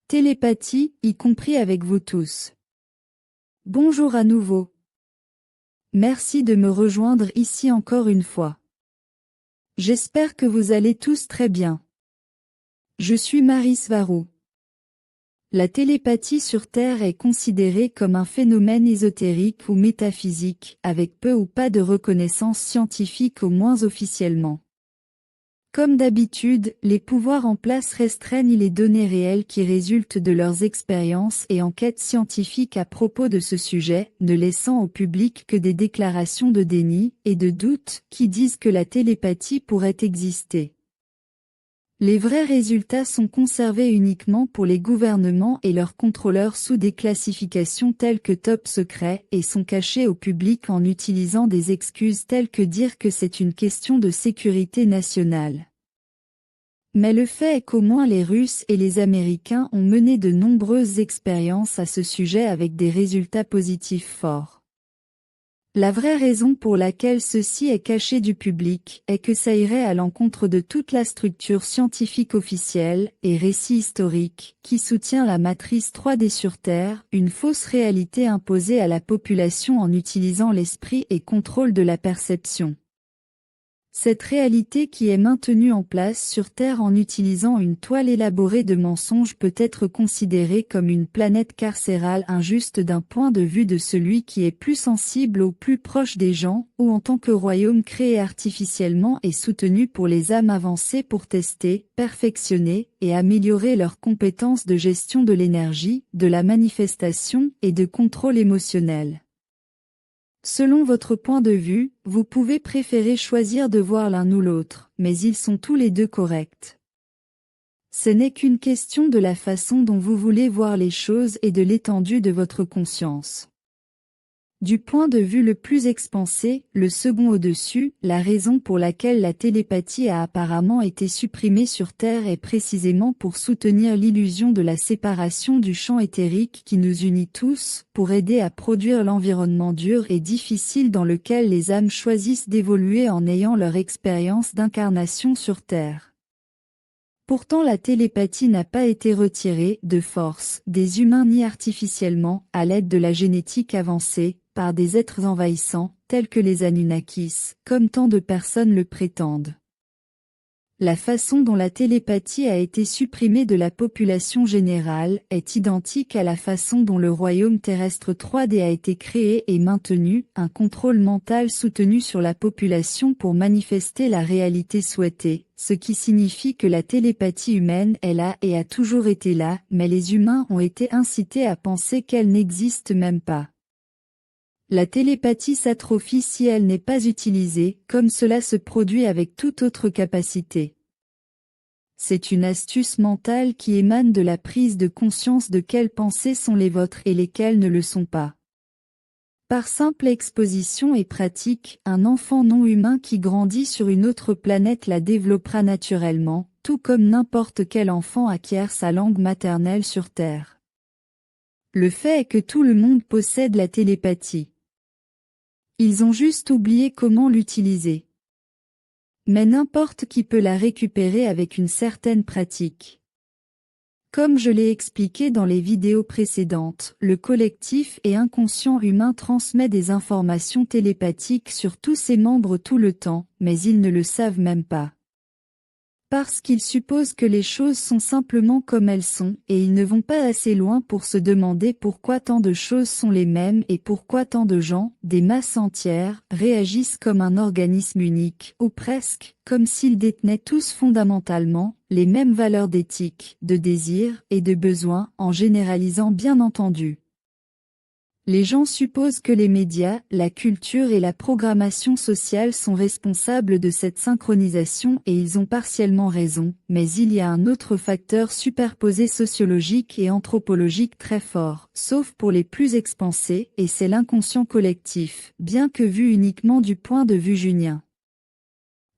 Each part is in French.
Télépathie, y compris avec vous tous. Bonjour à nouveau. Merci de me rejoindre ici encore une fois. J'espère que vous allez tous très bien. Je suis Maris Varou. La télépathie sur Terre est considérée comme un phénomène ésotérique ou métaphysique, avec peu ou pas de reconnaissance scientifique au moins officiellement. Comme d'habitude, les pouvoirs en place restreignent les données réelles qui résultent de leurs expériences et enquêtes scientifiques à propos de ce sujet, ne laissant au public que des déclarations de déni et de doute qui disent que la télépathie pourrait exister. Les vrais résultats sont conservés uniquement pour les gouvernements et leurs contrôleurs sous des classifications telles que top secret et sont cachés au public en utilisant des excuses telles que dire que c'est une question de sécurité nationale. Mais le fait est qu'au moins les Russes et les Américains ont mené de nombreuses expériences à ce sujet avec des résultats positifs forts. La vraie raison pour laquelle ceci est caché du public est que ça irait à l'encontre de toute la structure scientifique officielle et récit historique qui soutient la matrice 3D sur Terre, une fausse réalité imposée à la population en utilisant l'esprit et contrôle de la perception. Cette réalité qui est maintenue en place sur Terre en utilisant une toile élaborée de mensonges peut être considérée comme une planète carcérale injuste d'un point de vue de celui qui est plus sensible au plus proche des gens, ou en tant que royaume créé artificiellement et soutenu pour les âmes avancées pour tester, perfectionner et améliorer leurs compétences de gestion de l'énergie, de la manifestation et de contrôle émotionnel. Selon votre point de vue, vous pouvez préférer choisir de voir l'un ou l'autre, mais ils sont tous les deux corrects. Ce n'est qu'une question de la façon dont vous voulez voir les choses et de l'étendue de votre conscience. Du point de vue le plus expansé, le second au-dessus, la raison pour laquelle la télépathie a apparemment été supprimée sur Terre est précisément pour soutenir l'illusion de la séparation du champ éthérique qui nous unit tous, pour aider à produire l'environnement dur et difficile dans lequel les âmes choisissent d'évoluer en ayant leur expérience d'incarnation sur Terre. Pourtant la télépathie n'a pas été retirée, de force, des humains ni artificiellement, à l'aide de la génétique avancée, par des êtres envahissants, tels que les Anunnakis, comme tant de personnes le prétendent. La façon dont la télépathie a été supprimée de la population générale est identique à la façon dont le royaume terrestre 3D a été créé et maintenu, un contrôle mental soutenu sur la population pour manifester la réalité souhaitée, ce qui signifie que la télépathie humaine est là et a toujours été là, mais les humains ont été incités à penser qu'elle n'existe même pas. La télépathie s'atrophie si elle n'est pas utilisée, comme cela se produit avec toute autre capacité. C'est une astuce mentale qui émane de la prise de conscience de quelles pensées sont les vôtres et lesquelles ne le sont pas. Par simple exposition et pratique, un enfant non humain qui grandit sur une autre planète la développera naturellement, tout comme n'importe quel enfant acquiert sa langue maternelle sur Terre. Le fait est que tout le monde possède la télépathie. Ils ont juste oublié comment l'utiliser. Mais n'importe qui peut la récupérer avec une certaine pratique. Comme je l'ai expliqué dans les vidéos précédentes, le collectif et inconscient humain transmet des informations télépathiques sur tous ses membres tout le temps, mais ils ne le savent même pas. Parce qu'ils supposent que les choses sont simplement comme elles sont, et ils ne vont pas assez loin pour se demander pourquoi tant de choses sont les mêmes et pourquoi tant de gens, des masses entières, réagissent comme un organisme unique, ou presque, comme s'ils détenaient tous fondamentalement, les mêmes valeurs d'éthique, de désir, et de besoin, en généralisant bien entendu. Les gens supposent que les médias, la culture et la programmation sociale sont responsables de cette synchronisation et ils ont partiellement raison, mais il y a un autre facteur superposé sociologique et anthropologique très fort, sauf pour les plus expansés, et c'est l'inconscient collectif, bien que vu uniquement du point de vue junien.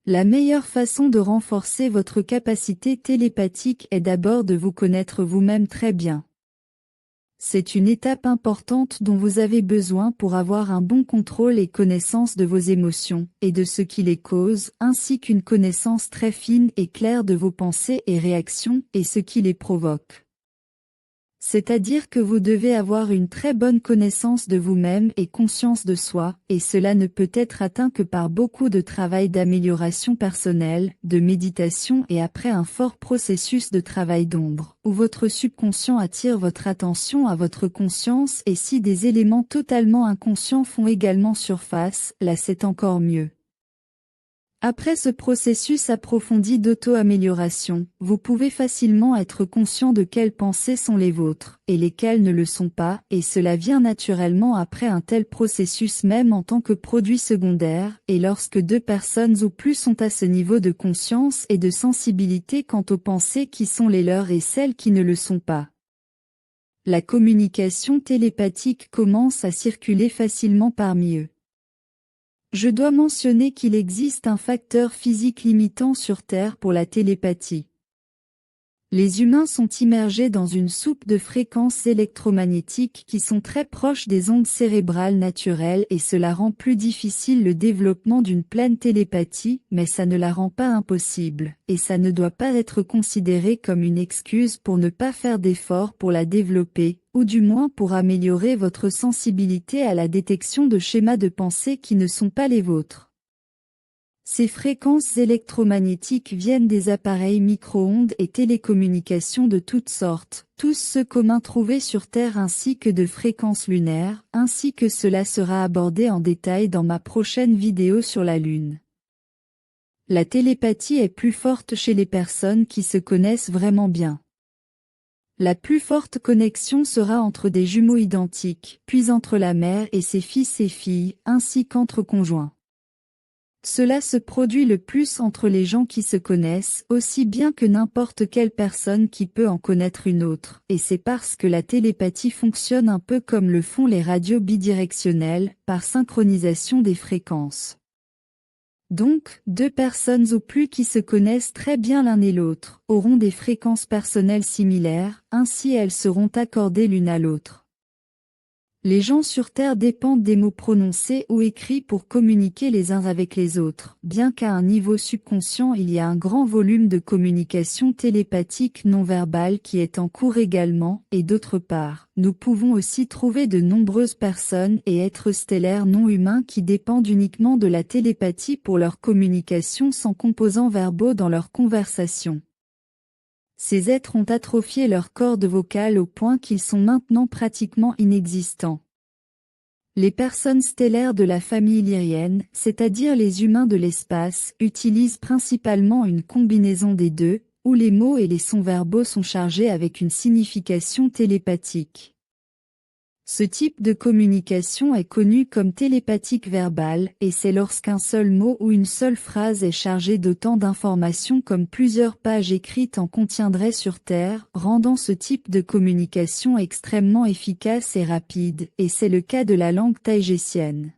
La meilleure façon de renforcer votre capacité télépathique est d'abord de vous connaître vous-même très bien. C'est une étape importante dont vous avez besoin pour avoir un bon contrôle et connaissance de vos émotions, et de ce qui les cause, ainsi qu'une connaissance très fine et claire de vos pensées et réactions, et ce qui les provoque. C'est-à-dire que vous devez avoir une très bonne connaissance de vous-même et conscience de soi, et cela ne peut être atteint que par beaucoup de travail d'amélioration personnelle, de méditation et après un fort processus de travail d'ombre, où votre subconscient attire votre attention à votre conscience et si des éléments totalement inconscients font également surface, là c'est encore mieux. Après ce processus approfondi d'auto-amélioration, vous pouvez facilement être conscient de quelles pensées sont les vôtres, et lesquelles ne le sont pas, et cela vient naturellement après un tel processus même en tant que produit secondaire, et lorsque deux personnes ou plus sont à ce niveau de conscience et de sensibilité quant aux pensées qui sont les leurs et celles qui ne le sont pas. La communication télépathique commence à circuler facilement parmi eux. Je dois mentionner qu'il existe un facteur physique limitant sur Terre pour la télépathie. Les humains sont immergés dans une soupe de fréquences électromagnétiques qui sont très proches des ondes cérébrales naturelles et cela rend plus difficile le développement d'une pleine télépathie, mais ça ne la rend pas impossible, et ça ne doit pas être considéré comme une excuse pour ne pas faire d'efforts pour la développer, ou du moins pour améliorer votre sensibilité à la détection de schémas de pensée qui ne sont pas les vôtres. Ces fréquences électromagnétiques viennent des appareils micro-ondes et télécommunications de toutes sortes, tous ceux communs trouvés sur Terre ainsi que de fréquences lunaires, ainsi que cela sera abordé en détail dans ma prochaine vidéo sur la Lune. La télépathie est plus forte chez les personnes qui se connaissent vraiment bien. La plus forte connexion sera entre des jumeaux identiques, puis entre la mère et ses fils et filles, ainsi qu'entre conjoints. Cela se produit le plus entre les gens qui se connaissent, aussi bien que n'importe quelle personne qui peut en connaître une autre, et c'est parce que la télépathie fonctionne un peu comme le font les radios bidirectionnelles, par synchronisation des fréquences. Donc, deux personnes ou plus qui se connaissent très bien l'un et l'autre, auront des fréquences personnelles similaires, ainsi elles seront accordées l'une à l'autre. Les gens sur Terre dépendent des mots prononcés ou écrits pour communiquer les uns avec les autres, bien qu'à un niveau subconscient il y a un grand volume de communication télépathique non verbale qui est en cours également, et d'autre part, nous pouvons aussi trouver de nombreuses personnes et êtres stellaires non humains qui dépendent uniquement de la télépathie pour leur communication sans composants verbaux dans leur conversation. Ces êtres ont atrophié leur corde vocale au point qu'ils sont maintenant pratiquement inexistants. Les personnes stellaires de la famille lyrienne, c'est-à-dire les humains de l'espace, utilisent principalement une combinaison des deux, où les mots et les sons verbaux sont chargés avec une signification télépathique. Ce type de communication est connu comme télépathique verbale, et c'est lorsqu'un seul mot ou une seule phrase est chargée d'autant d'informations comme plusieurs pages écrites en contiendraient sur Terre, rendant ce type de communication extrêmement efficace et rapide, et c'est le cas de la langue taïgésienne.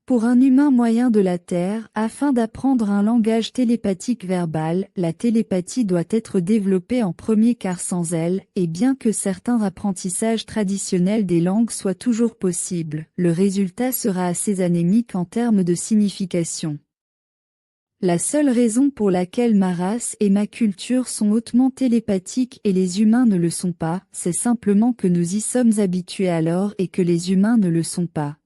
Pour un humain moyen de la Terre, afin d'apprendre un langage télépathique verbal, la télépathie doit être développée en premier car sans elle, et bien que certains apprentissages traditionnels des langues soient toujours possibles, le résultat sera assez anémique en termes de signification. La seule raison pour laquelle ma race et ma culture sont hautement télépathiques et les humains ne le sont pas, c'est simplement que nous y sommes habitués alors et que les humains ne le sont pas.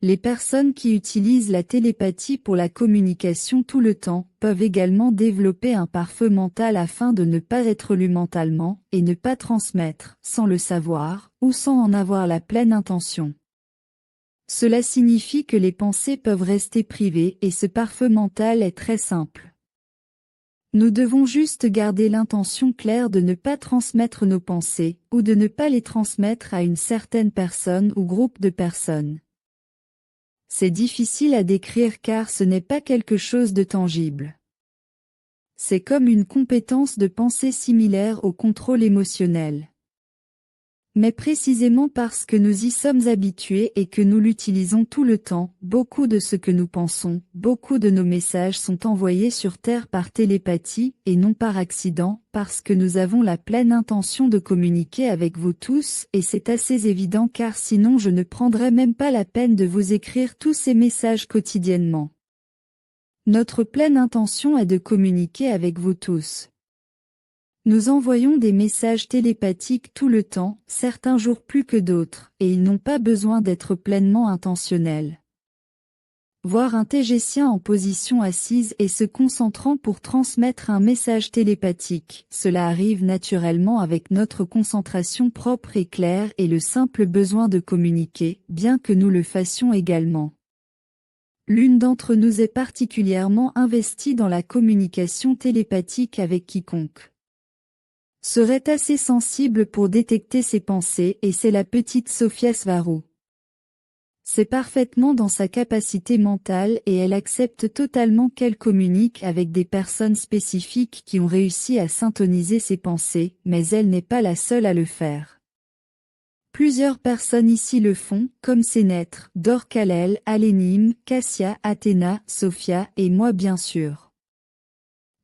Les personnes qui utilisent la télépathie pour la communication tout le temps peuvent également développer un pare-feu mental afin de ne pas être lus mentalement et ne pas transmettre, sans le savoir, ou sans en avoir la pleine intention. Cela signifie que les pensées peuvent rester privées et ce pare-feu mental est très simple. Nous devons juste garder l'intention claire de ne pas transmettre nos pensées, ou de ne pas les transmettre à une certaine personne ou groupe de personnes. C'est difficile à décrire car ce n'est pas quelque chose de tangible. C'est comme une compétence de pensée similaire au contrôle émotionnel. Mais précisément parce que nous y sommes habitués et que nous l'utilisons tout le temps, beaucoup de ce que nous pensons, beaucoup de nos messages sont envoyés sur Terre par télépathie, et non par accident, parce que nous avons la pleine intention de communiquer avec vous tous, et c'est assez évident car sinon je ne prendrais même pas la peine de vous écrire tous ces messages quotidiennement. Notre pleine intention est de communiquer avec vous tous. Nous envoyons des messages télépathiques tout le temps, certains jours plus que d'autres, et ils n'ont pas besoin d'être pleinement intentionnels. Voir un tégétien en position assise et se concentrant pour transmettre un message télépathique, cela arrive naturellement avec notre concentration propre et claire et le simple besoin de communiquer, bien que nous le fassions également. L'une d'entre nous est particulièrement investie dans la communication télépathique avec quiconque. Serait assez sensible pour détecter ses pensées et c'est la petite Sofia Svarou. C'est parfaitement dans sa capacité mentale et elle accepte totalement qu'elle communique avec des personnes spécifiques qui ont réussi à syntoniser ses pensées, mais elle n'est pas la seule à le faire. Plusieurs personnes ici le font, comme Sénètre, Dorcalel, Alénim, Cassia, Athéna, Sophia et moi bien sûr.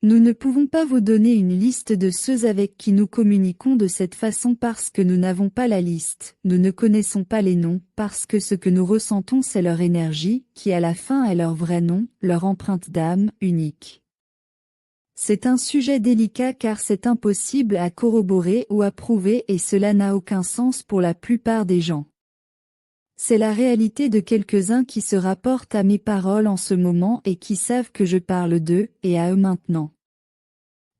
Nous ne pouvons pas vous donner une liste de ceux avec qui nous communiquons de cette façon parce que nous n'avons pas la liste, nous ne connaissons pas les noms, parce que ce que nous ressentons c'est leur énergie, qui à la fin est leur vrai nom, leur empreinte d'âme, unique. C'est un sujet délicat car c'est impossible à corroborer ou à prouver et cela n'a aucun sens pour la plupart des gens. C'est la réalité de quelques-uns qui se rapportent à mes paroles en ce moment et qui savent que je parle d'eux, et à eux maintenant.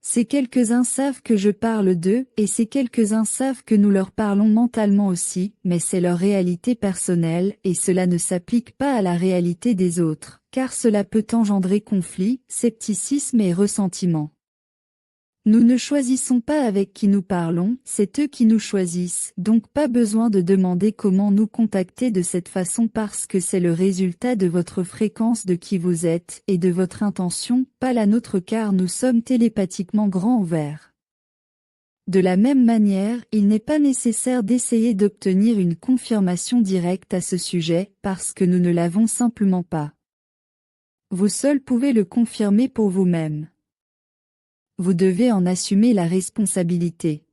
Ces quelques-uns savent que je parle d'eux, et ces quelques-uns savent que nous leur parlons mentalement aussi, mais c'est leur réalité personnelle, et cela ne s'applique pas à la réalité des autres, car cela peut engendrer conflit, scepticisme et ressentiment. Nous ne choisissons pas avec qui nous parlons, c'est eux qui nous choisissent, donc pas besoin de demander comment nous contacter de cette façon parce que c'est le résultat de votre fréquence de qui vous êtes et de votre intention, pas la nôtre car nous sommes télépathiquement grands ouverts. De la même manière, il n'est pas nécessaire d'essayer d'obtenir une confirmation directe à ce sujet parce que nous ne l'avons simplement pas. Vous seul pouvez le confirmer pour vous-même. Vous devez en assumer la responsabilité.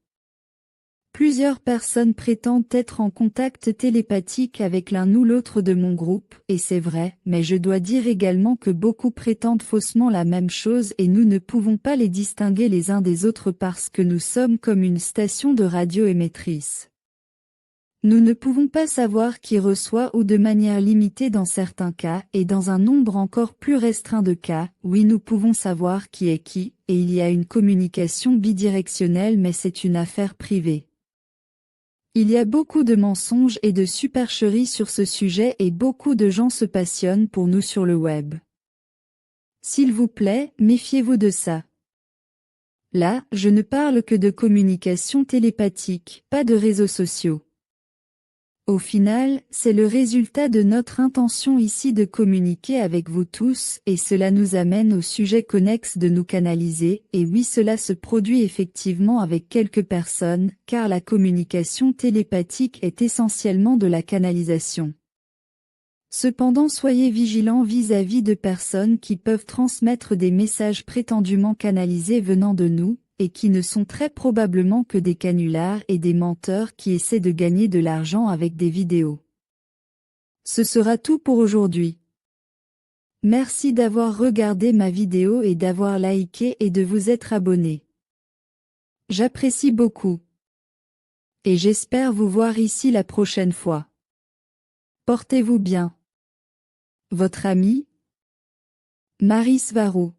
Plusieurs personnes prétendent être en contact télépathique avec l'un ou l'autre de mon groupe, et c'est vrai, mais je dois dire également que beaucoup prétendent faussement la même chose et nous ne pouvons pas les distinguer les uns des autres parce que nous sommes comme une station de radio émettrice. Nous ne pouvons pas savoir qui reçoit ou de manière limitée dans certains cas et dans un nombre encore plus restreint de cas, oui nous pouvons savoir qui est qui, et il y a une communication bidirectionnelle mais c'est une affaire privée. Il y a beaucoup de mensonges et de supercheries sur ce sujet et beaucoup de gens se passionnent pour nous sur le web. S'il vous plaît, méfiez-vous de ça. Là, je ne parle que de communication télépathique, pas de réseaux sociaux. Au final, c'est le résultat de notre intention ici de communiquer avec vous tous, et cela nous amène au sujet connexe de nous canaliser, et oui cela se produit effectivement avec quelques personnes, car la communication télépathique est essentiellement de la canalisation. Cependant soyez vigilants vis-à-vis de personnes qui peuvent transmettre des messages prétendument canalisés venant de nous, et qui ne sont très probablement que des canulars et des menteurs qui essaient de gagner de l'argent avec des vidéos. Ce sera tout pour aujourd'hui. Merci d'avoir regardé ma vidéo et d'avoir liké et de vous être abonné. J'apprécie beaucoup. Et j'espère vous voir ici la prochaine fois. Portez-vous bien. Votre ami, Marie Svarou.